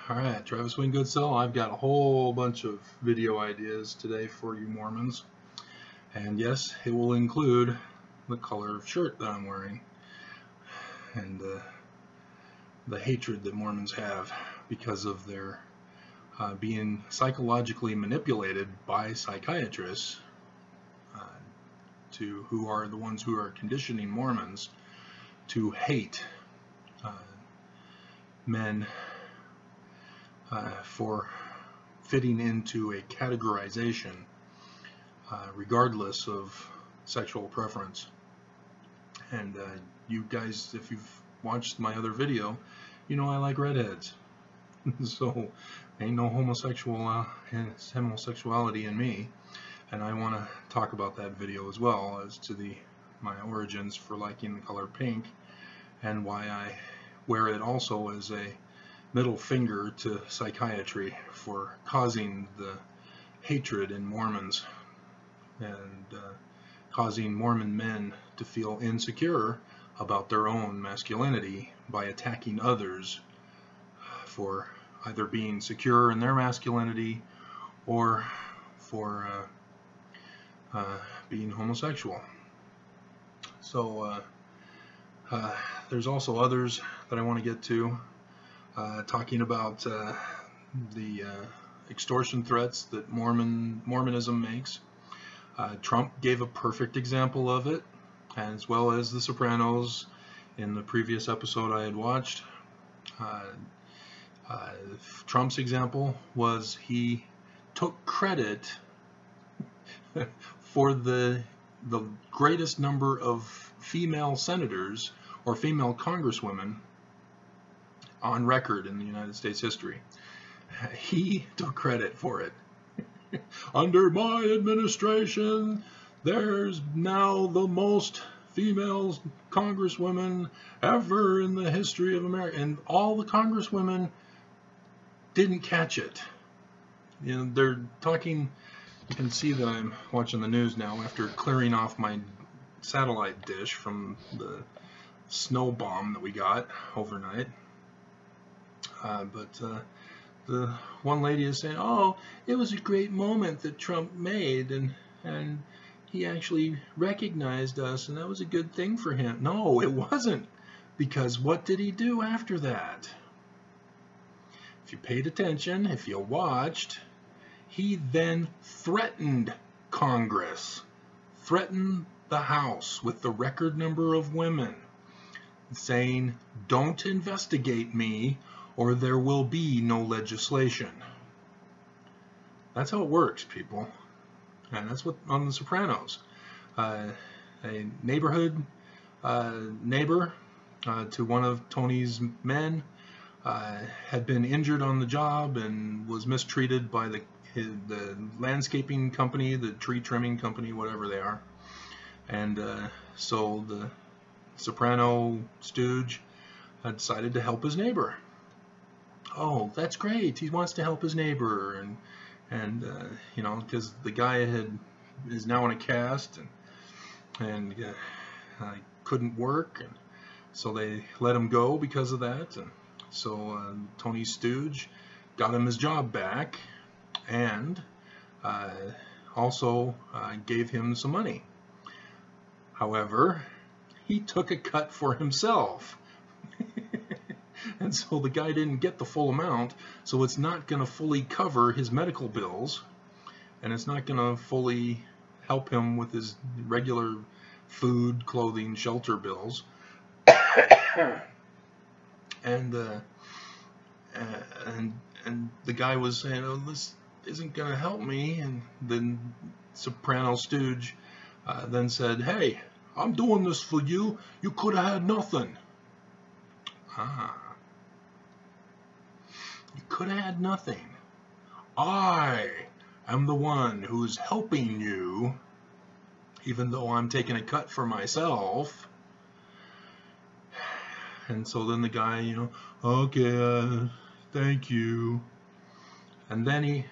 Alright, Travis Wingoodsell. I've got a whole bunch of video ideas today for you Mormons. And yes, it will include the color of shirt that I'm wearing. And the hatred that Mormons have because of their being psychologically manipulated by psychiatrists who are the ones who are conditioning Mormons to hate men for fitting into a categorization regardless of sexual preference. And you guys, if you've watched my other video, you know I like redheads. So ain't no homosexuality in me, and I want to talk about that video as well as to my origins for liking the color pink and why I wear it also as a middle finger to psychiatry for causing the hatred in Mormons and causing Mormon men to feel insecure about their own masculinity by attacking others for either being secure in their masculinity or for being homosexual. So there's also others that I want to get to, talking about the extortion threats that Mormonism makes. Trump gave a perfect example of it, as well as The Sopranos in the previous episode I had watched. Trump's example was he took credit for the greatest number of female senators or female congresswomen on record in the United States history. He took credit for it. Under my administration, there's now the most female congresswomen ever in the history of America. And all the congresswomen didn't catch it. You know, they're talking. You can see that I'm watching the news now after clearing off my satellite dish from the snow bomb that we got overnight. But the one lady is saying, "Oh, it was a great moment that Trump made, and he actually recognized us, and that was a good thing for him." No, it wasn't, because what did he do after that? If you paid attention, if you watched, he then threatened Congress, threatened the House with the record number of women, saying, "Don't investigate me, or there will be no legislation." That's how it works, people. And that's what on The Sopranos. A neighborhood neighbor to one of Tony's men had been injured on the job and was mistreated by the landscaping company, the tree trimming company, whatever they are. And so the Soprano stooge decided to help his neighbor. Oh, that's great. He wants to help his neighbor, and you know, because the guy is now in a cast and couldn't work, and so they let him go because of that. And so Tony Stooge got him his job back, and also gave him some money. However, he took a cut for himself. And so the guy didn't get the full amount, so it's not going to fully cover his medical bills, and it's not going to fully help him with his regular food, clothing, shelter bills. And the guy was saying, "Oh, this isn't going to help me." And then Soprano Stooge then said, "Hey, I'm doing this for you. You could have had nothing." You could have had nothing. I am the one who's helping you, even though I'm taking a cut for myself. And so then the guy, you know, "Okay, thank you." And then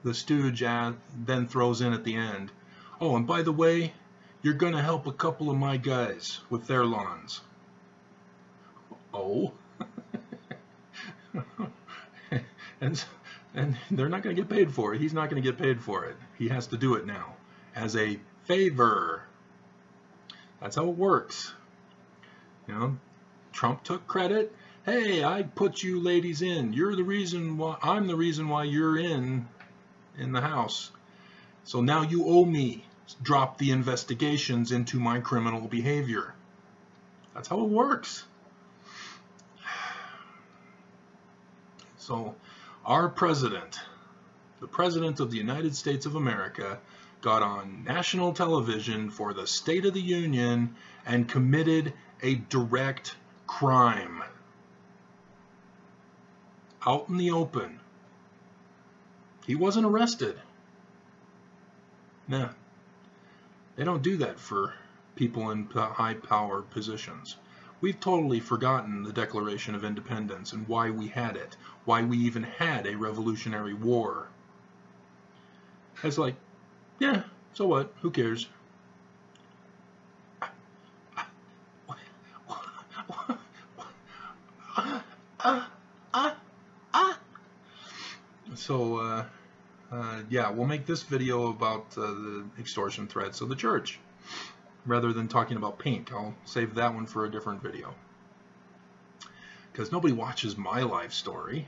the stooge then throws in at the end, "Oh, and by the way, you're going to help a couple of my guys with their lawns." Oh? and they're not going to get paid for it. He's not going to get paid for it. He has to do it now as a favor. That's how it works. You know, Trump took credit. Hey, I put you ladies in. You're the reason why. I'm the reason why you're in the House. So now you owe me. Drop the investigations into my criminal behavior. That's how it works. So our president, the president of the United States of America, got on national television for the State of the Union and committed a direct crime. Out in the open. He wasn't arrested. Nah. They don't do that for people in high power positions. We've totally forgotten the Declaration of Independence and why we had it, why we even had a Revolutionary War. It's like, yeah, so what? Who cares? So, yeah, we'll make this video about the extortion threats of the church, rather than talking about pink. I'll save that one for a different video, because nobody watches my life story.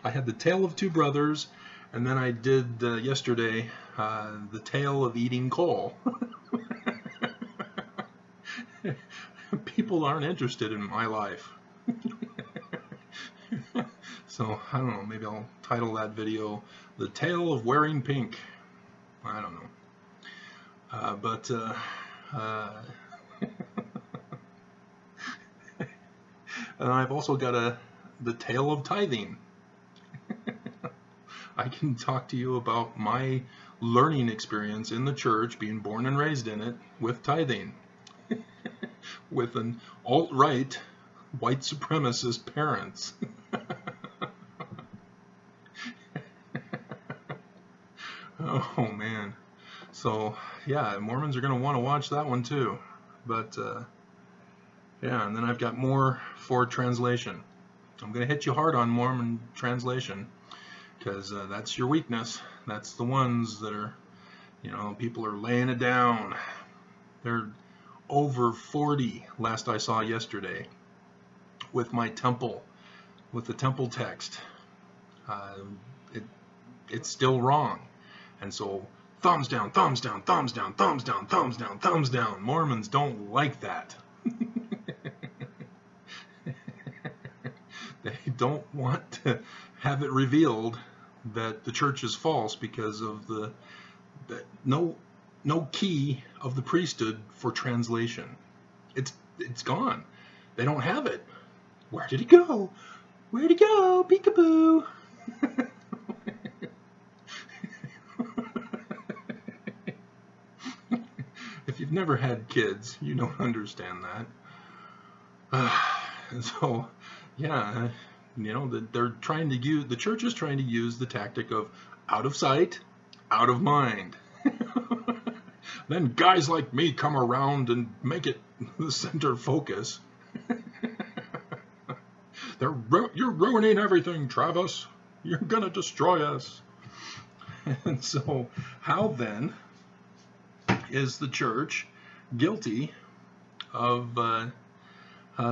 I had the tale of two brothers, and then I did yesterday the tale of eating coal. People aren't interested in my life. So, I don't know, maybe I'll title that video, The Tale of Wearing Pink. I don't know. And I've also got the tale of tithing. I can talk to you about my learning experience in the church, being born and raised in it, with tithing. With an alt-right, white supremacist parents. Oh man. So yeah, Mormons are going to want to watch that one too. But yeah, and then I've got more for translation. I'm going to hit you hard on Mormon translation, because that's your weakness. That's the ones that are, you know, people are laying it down. They're over 40 last I saw yesterday with my temple, with the temple text. It's still wrong. And so, thumbs down, thumbs down, thumbs down, thumbs down, thumbs down, thumbs down. Mormons don't like that. They don't want to have it revealed that the church is false because of the no key of the priesthood for translation. It's gone. They don't have it. Where did it go? Where'd it go? Peekaboo. If you've never had kids, you don't understand that. So, yeah, you know, they're trying to use, the church is trying to use the tactic of out of sight, out of mind. Then guys like me come around and make it the center focus. You're ruining everything, Travis. You're gonna destroy us. And so, how then is the church guilty of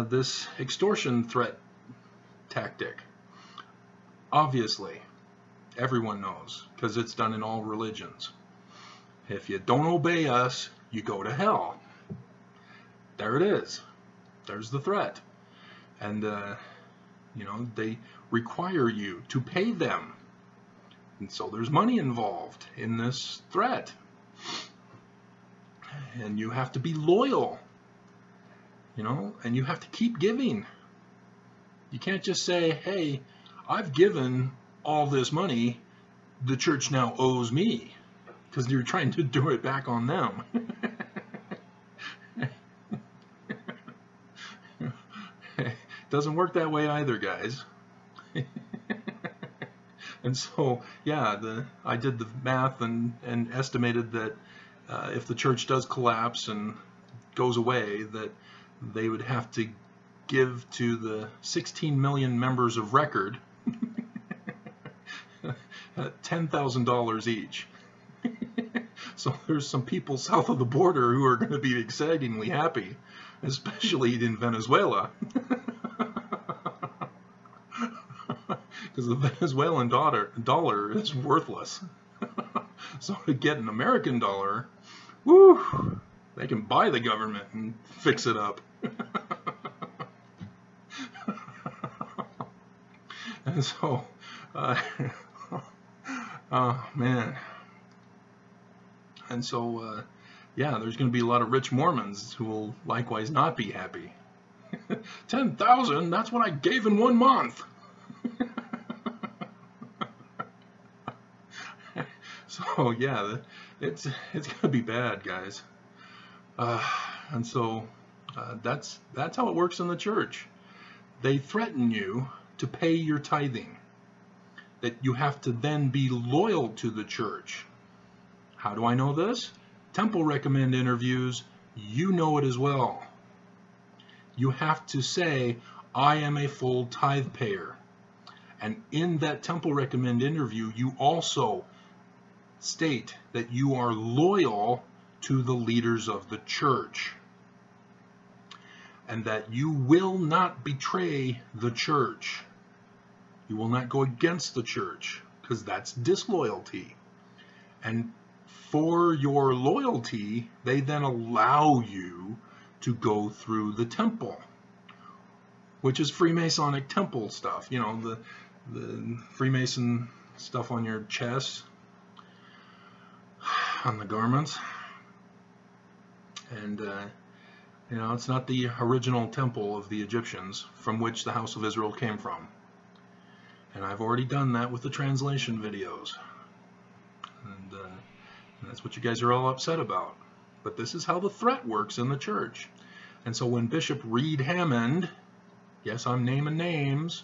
this extortion threat tactic? Obviously, everyone knows, because it's done in all religions. If you don't obey us, you go to hell. There it is. There's the threat. And, you know, they require you to pay them. And so there's money involved in this threat. And you have to be loyal, you know, and you have to keep giving. You can't just say, hey, I've given all this money, the church now owes me, because you're trying to do it back on them. Doesn't work that way either, guys. And so, yeah, I did the math and estimated that if the church does collapse and goes away, that they would have to give to the 16 million members of record $10,000 each. So there's some people south of the border who are going to be excitingly happy, especially in Venezuela. Because the Venezuelan dollar is worthless. So to get an American dollar, woo, they can buy the government and fix it up. And so, oh man. And so, yeah, there's going to be a lot of rich Mormons who will likewise not be happy. 10,000, that's what I gave in 1 month. So yeah, it's going to be bad, guys. And so that's how it works in the church. They threaten you to pay your tithing, that you have to then be loyal to the church. How do I know this? Temple Recommend interviews, you know it as well. You have to say, I am a full tithe payer. And in that Temple Recommend interview, you also state that you are loyal to the leaders of the church, and that you will not betray the church. You will not go against the church, because that's disloyalty. And for your loyalty, they then allow you to go through the temple, which is Freemasonic temple stuff. You know, the Freemason stuff on your chest, on the garments. And you know, it's not the original temple of the Egyptians from which the house of Israel came from. And I've already done that with the translation videos. And that's what you guys are all upset about. But this is how the threat works in the church. And so when Bishop Reed Hammond, yes, I'm naming names,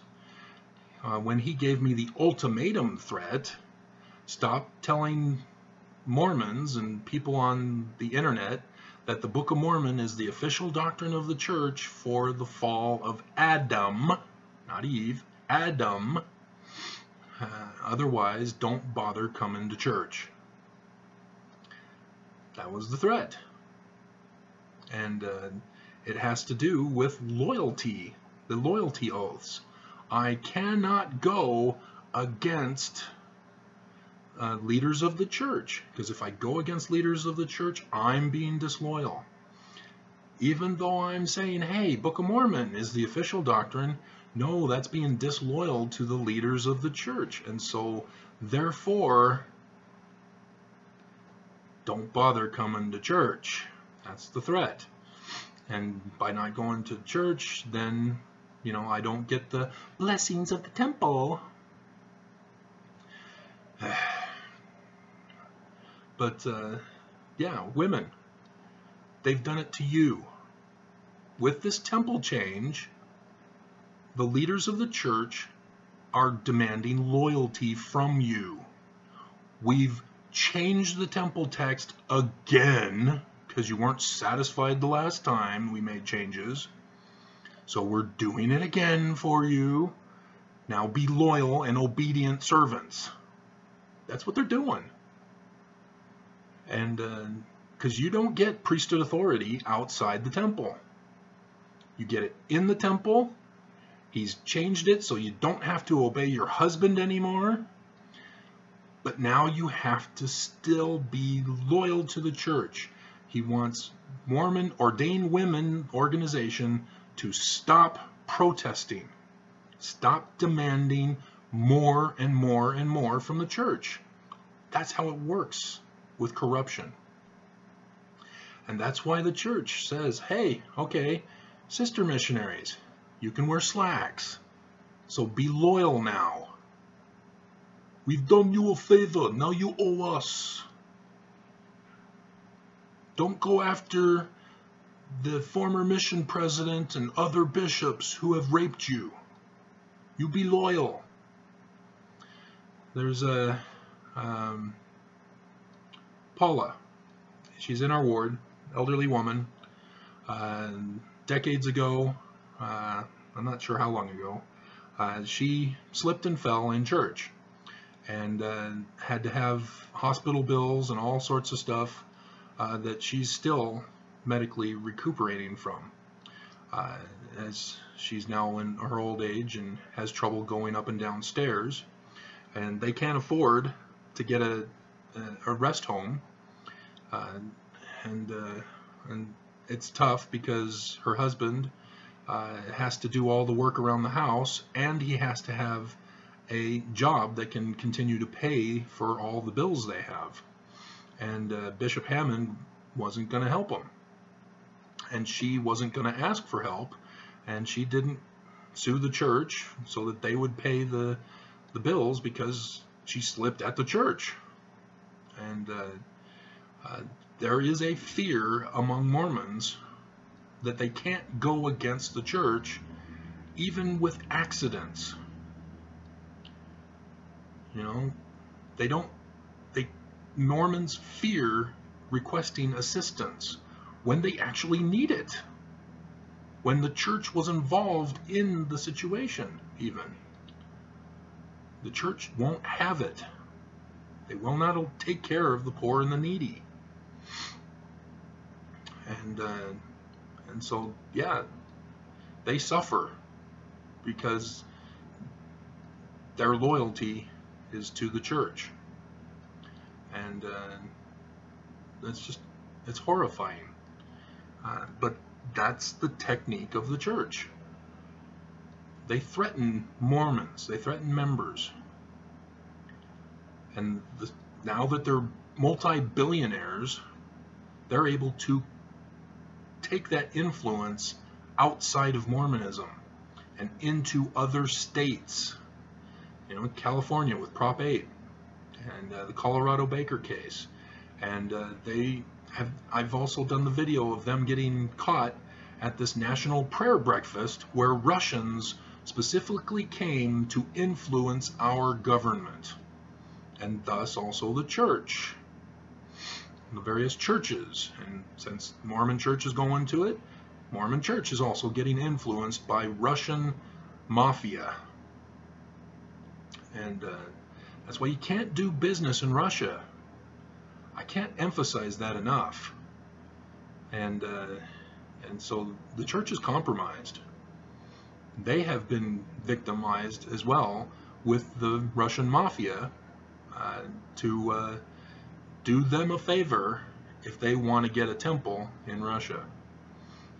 when he gave me the ultimatum threat, stop telling Mormons and people on the internet that the Book of Mormon is the official doctrine of the church for the fall of Adam, not Eve, Adam. Otherwise, don't bother coming to church. That was the threat. And it has to do with loyalty, the loyalty oaths. I cannot go against leaders of the church, because if I go against leaders of the church, I'm being disloyal. Even though I'm saying, hey, Book of Mormon is the official doctrine, no, that's being disloyal to the leaders of the church. And so, therefore, don't bother coming to church. That's the threat. And by not going to church, then, you know, I don't get the blessings of the temple. But, yeah, women, they've done it to you. With this temple change, the leaders of the church are demanding loyalty from you. We've changed the temple text again, because you weren't satisfied the last time we made changes. So we're doing it again for you. Now be loyal and obedient servants. That's what they're doing. And because you don't get priesthood authority outside the temple. You get it in the temple. He's changed it so you don't have to obey your husband anymore. But now you have to still be loyal to the church. He wants Mormon ordained women organization to stop protesting. Stop demanding more and more and more from the church. That's how it works with corruption. And that's why the church says, hey, okay, sister missionaries, you can wear slacks. So be loyal now. We've done you a favor. Now you owe us. Don't go after the former mission president and other bishops who have raped you. You be loyal. There's a Paula. She's in our ward, elderly woman. Decades ago, I'm not sure how long ago, she slipped and fell in church and had to have hospital bills and all sorts of stuff that she's still medically recuperating from, as she's now in her old age and has trouble going up and down stairs, and they can't afford to get a rest home, and it's tough because her husband has to do all the work around the house, and he has to have a job that can continue to pay for all the bills they have. And Bishop Hammond wasn't going to help him, and she wasn't going to ask for help, and she didn't sue the church so that they would pay the bills because she slipped at the church. And there is a fear among Mormons that they can't go against the church even with accidents. You know, Mormons fear requesting assistance when they actually need it, when the church was involved in the situation. Even the church won't have it. They will not take care of the poor and the needy. And so, yeah, they suffer because their loyalty is to the church. And it's horrifying. But that's the technique of the church. They threaten Mormons, they threaten members. And now that they're multi-billionaires, they're able to take that influence outside of Mormonism and into other states. You know, California with Prop 8 and the Colorado Baker case. And I've also done the video of them getting caught at this national prayer breakfast where Russians specifically came to influence our government, and thus also the church, the various churches. And since Mormon Church is going to it, Mormon Church is also getting influenced by Russian mafia. And that's why you can't do business in Russia. I can't emphasize that enough. And so the church is compromised. They have been victimized as well with the Russian mafia to do them a favor if they want to get a temple in Russia.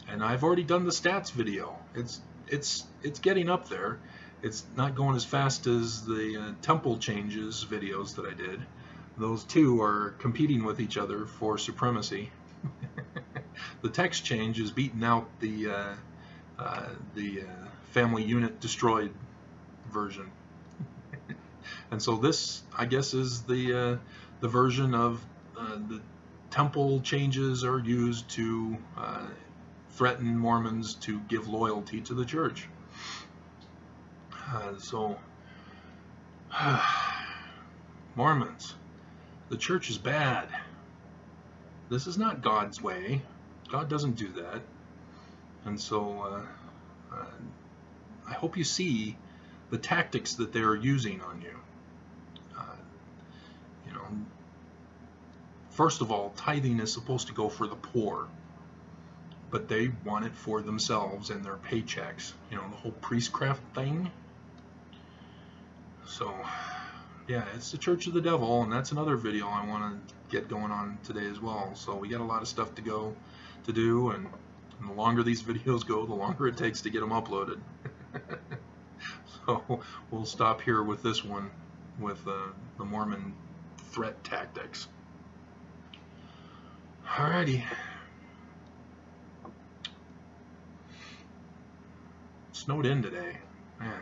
And I've already done the stats video. It's getting up there. It's not going as fast as the temple changes videos that I did. Those two are competing with each other for supremacy. The text change is beating out the family unit destroyed version. And so this, I guess, is the version of the temple changes are used to threaten Mormons to give loyalty to the church. Mormons, the church is bad. This is not God's way. God doesn't do that. And so I hope you see the tactics that they are using on you. You know, first of all, tithing is supposed to go for the poor, but they want it for themselves and their paychecks. You know, the whole priestcraft thing. So, yeah, it's the Church of the Devil, and that's another video I want to get going on today as well. So we got a lot of stuff to do, and the longer these videos go, the longer it takes to get them uploaded. So we'll stop here with this one, with the Mormon threat tactics. Alrighty. Snowed in today, man.